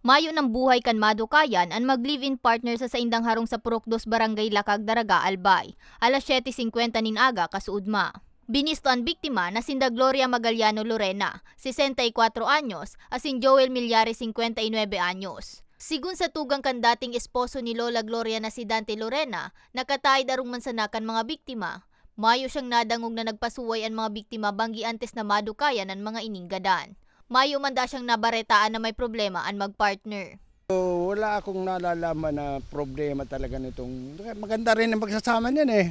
Mayo ng buhay kan madukayan ang mag-live-in partner sa saindang harong sa Purok 2 Barangay Lakag Daraga, Albay. Alas 7:50 nin aga kasuudma. Binisto ang biktima na sinda Gloria Magaliano Lorena, 64 anyos, asin Joel Millares, 59 anyos. Sigun sa tugang kan dating esposo ni Lola Gloria na si Dante Lorena, nakataid arong mansanakan mga biktima. Mayo siyang nadangog na nagpasuway ang mga biktima banggi antes na madukayan ang mga ininggadan. Mayo man da siyang nabaretaan na may problema ang magpartner. Wala akong nalalaman na problema talaga nitong. Maganda rin ang pagsasama niyan eh.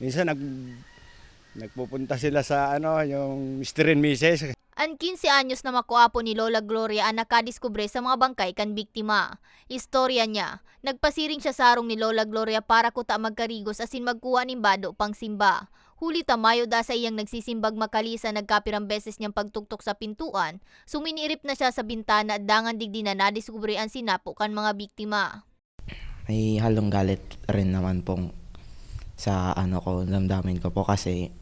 Minsan nagpupunta sila sa yung Mr. and Mrs. Ang 15 anyos na makuapo ni Lola Gloria ang nakadiskubre sa mga bangkay kan biktima. Istorya niya, nagpasiring siya sa arong ni Lola Gloria para kuta magkarigos asin magkuha ning bado pang simba. Huli tamayo da sa iyang nagsisimbag makalisa nagkapirang beses niyang pagtuktok sa pintuan, suminirip na siya sa bintana at dangan digdi na nadiskubre ang sinapo kan mga biktima. May halong galit rin naman pong sa damdamin ko po kasi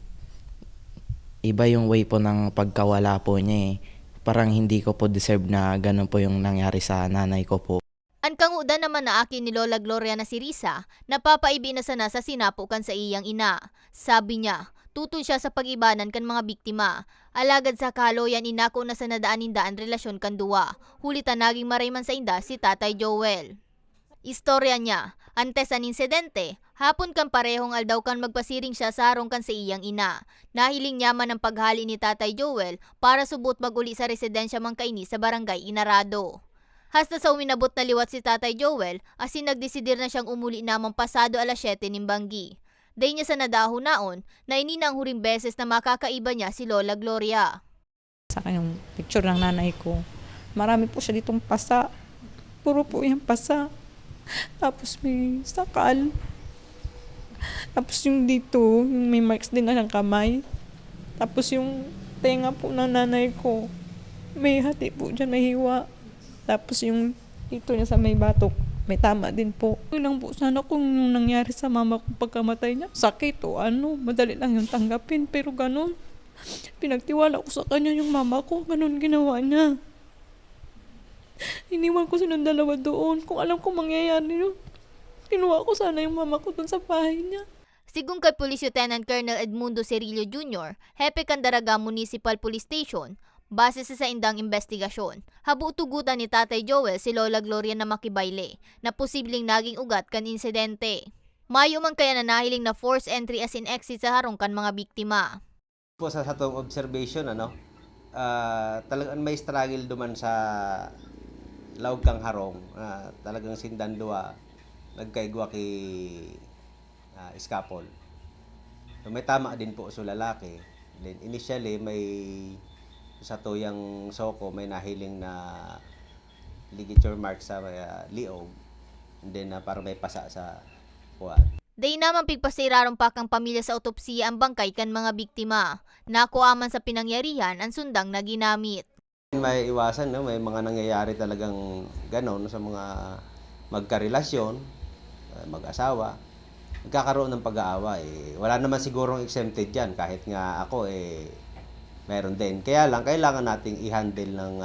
iba yung way po ng pagkawala po niya eh. Parang hindi ko po deserve na ganun po yung nangyari sa nanay ko po. Ang kanguda naman na akin ni Lola Gloria na si Risa, napapaibinasa na sa sinapo kan sa iyang ina. Sabi niya, tutoy siya sa pag-ibanan kan mga biktima. Alagad sa kaloyan inako na sa nadaanin daan relasyon kan duwa. Hulitan naging marayman sa inda si Tatay Joel. Istorya niya, antes an insidente, hapon kan parehong aldaw kan magpasiring siya sa harong kan sa iyang ina. Nahiling niya man ang paghali ni Tatay Joel para subot maguli sa residensya Mangkaini sa barangay Inarado. Hasta sa uminabot na liwat si Tatay Joel, asin nagdesidir na siyang umuli namang pasado alas 7 ning banggi. Day niya sa nadahon naon, na inina ang huring beses na makakaiba niya si Lola Gloria. Sa kanyang picture ng nanay ko, marami po siya ditong pasa. Puro po yung pasa. Tapos may sakal. Tapos yung dito, yung may marks din na ng kamay. Tapos yung tenga po ng nanay ko, may hati po dyan, may hiwa. Tapos yung dito niya sa may batok, may tama din po. Lang po sana kung nangyari sa mama kong pagkamatay niya. Sakit o madali lang yung tanggapin. Pero ganun, pinagtiwala ko sa kanya yung mama ko, ganun ginawa niya. Iniwan ko silang dalawa doon. Kung alam ko mangyayari yun, kinuha ko sana yung mama ko doon sa bahay niya. Sigung kay Police Lieutenant Colonel Edmundo Cerillo Jr., Hepe Candaraga Municipal Police Station, base sa saindang investigasyon, habutugutan ni Tatay Joel si Lola Gloria na makibayle na posibleng naging ugat kan insidente. Mayo man kaya na nahiling na force entry as in exit sa harong kan mga biktima. Po sa atong observation talagang may struggle duman sa laog kang harong, talagang sindan duwa nagkaigwa kay iskapol. So, may tama din po sa lalaki. Then initially may sa tuyang soko may nahiling na ligature mark sa liog, and then para may pasa sa kuwan. Day naman pigpasirarong pa kang pamilya sa otopsiya ang bangkay kan mga biktima. Nakuaman sa pinangyarihan ang sundang na ginamit. May iwasan, no? May mga nangyayari talagang ganon sa mga magkarelasyon, mag-asawa. Nagkakaroon ng pag-aaway. Wala naman sigurong exempted yan kahit nga ako meron din. Kaya lang, kailangan nating i-handle ng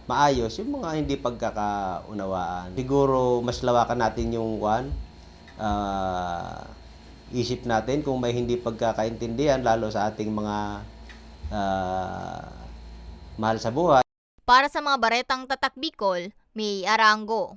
maayos yung mga hindi pagkakaunawaan. Siguro, mas lawakan natin yung isip natin kung may hindi pagkakaintindihan, lalo sa ating mga mahal sa buhay. Para sa mga baretang tatak Bicol, May Arango.